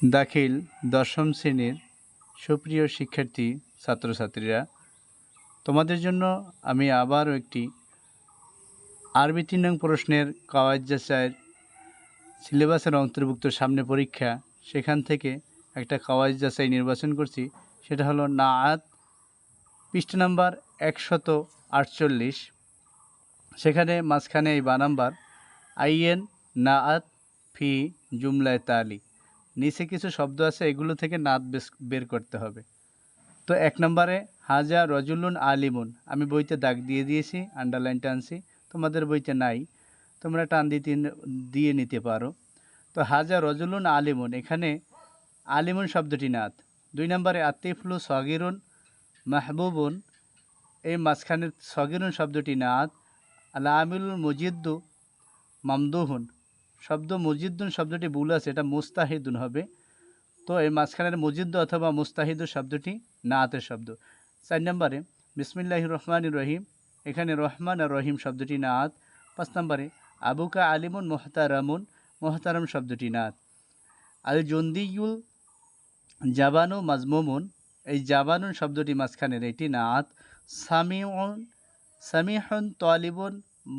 দাখিল দশম শ্রেণীর সুপ্রিয় শিক্ষার্থী ছাত্রছাত্রীরা, তোমাদের জন্য আমি আবারও একটি আরবি ৩ নং প্রশ্নের কাওয়াইদ যাচাইয়ের সিলেবাসের অন্তর্ভুক্ত সামনে পরীক্ষা, সেখান থেকে একটা কাওয়াইদ যাচাই নির্বাচন করছি। সেটা হলো নাআত, পৃষ্ঠা নাম্বার ১৪৮। সেখানে মাঝখানে এই বা নাম্বার আইয়েন নাআত ফি জুমলায় তালি, নিচে কিছু শব্দ আছে, এগুলো থেকে নাত বের করতে হবে। তো ১ নম্বরে হাজা রজুলুন আলিমুন, আমি বইতে দাগ দিয়ে দিয়েছি, আন্ডারলাইন টানছি। তোমাদের বইতে নাই, তোমরা টান দিয়ে নিতে পারো। তো হাজা রজুলুন আলিমুন, এখানে আলিমুন শব্দটি নাত। ২ নম্বরে আতিফলু সগিরুন মাহবুবুন, এই মাঝখানের সগিরুন শব্দটি নাত। আল আমিলুল মুজিদ্দু মামদুহুন, শব্দ মুজিদ্দুন শব্দটি ভুল আছে, এটা মুস্তাহিদুন হবে। তো এই মাঝখানের মুজিদ্দু অথবা মুস্তাহিদু শব্দটি নাআতের শব্দ। ৪ নম্বরে বিসমিল্লাহির রহমানির রহিম, এখানে রহমান আর রহিম শব্দটি নাআত। ৫ নম্বরে আবুকা আলিমুন মোহতারামুন, মোহতারাম শব্দটি নাআত। আল জন্দিউল জাবানু মাজমুমুন, এই জাবানুন শব্দটি মাঝখানের এটি নাআত। সামিহুন তালিবুন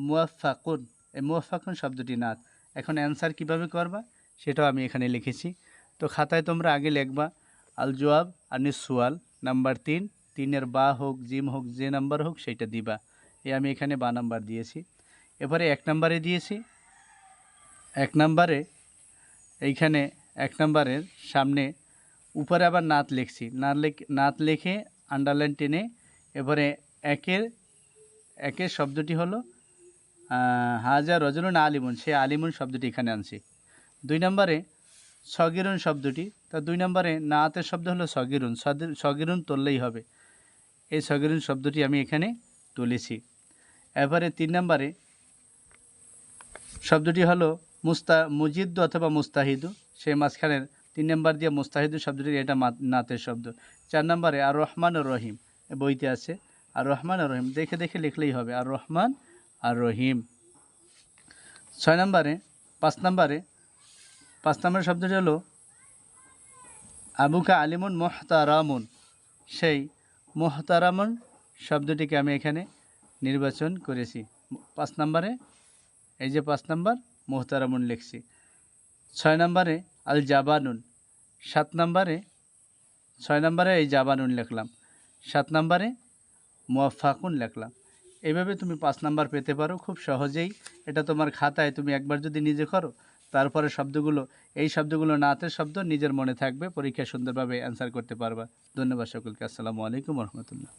মুওয়াফফাকুন, এই মুওয়াফফাকুন শব্দটি নাআত। এখন অ্যান্সার কিভাবে করবা সেটাও আমি এখানে লিখেছি। তো খাতায় তোমরা আগে লিখবা আল জওয়াব আনিস সুয়াল নাম্বার ৩, ৩-এর বা হোক জিম হোক যে নাম্বার হোক সেইটা দিবা। আমি এখানে বা নাম্বার দিয়েছি। এবারে ১ নম্বরে দিয়েছি। ১ নম্বরে এইখানে ১ নম্বরের সামনে উপরে আবার নাত লিখছি, নাত লিখে আন্ডারলাইন টেনে এবারে একের শব্দটি হলো হাজা রজুলুন আলিমুন, সে আলিমুন শব্দটি এখানে আনছি। ২ নম্বরে সগিরুন শব্দটি, তা ২ নম্বরে নাআতের শব্দ হলো সগিরুন, সগিরুন তুললেই হবে। এই সগিরুন শব্দটি আমি এখানে তুলেছি। এবারে ৩ নম্বরে শব্দটি হলো মুজিদ্দু অথবা মুস্তাহিদু, সেই মাঝখানের ৩ নম্বর দিয়ে মুস্তাহিদু শব্দটি, এটা নাতের শব্দ। ৪ নম্বরে আর রহমান আর রহিম, বইতে আছে আর রহমান আর রহিম, দেখে দেখে লিখলেই হবে আর রহমান আর রহিম। ৬ নম্বরে ৫ নম্বরে শব্দটি হলো আবুকা আলিমুন মোহতারামুন, সেই মোহতারামুন শব্দটিকে আমি এখানে নির্বাচন করেছি। ৫ নম্বরে এই যে ৫ নম্বর মোহতারামুন লিখছি। ৬ নম্বরে আল জাবানুন, ৭ নম্বরে ৬ নম্বরে এই জাবানুন লিখলাম, ৭ নম্বরে মুওয়াফফাকুন লিখলাম। এইভাবে তুমি ৫ নাম্বার পেতে পারো খুব সহজেই। এটা তোমার খাতায় তুমি একবার যদি নিজে করো, তারপরে এই শব্দগুলো নাতের শব্দ নিজের মনে থাকবে, পরীক্ষায় সুন্দরভাবে অ্যান্সার করতে পারবা। ধন্যবাদ সকলকে। আসসালামু আলাইকুম রহমতুল্লাহ।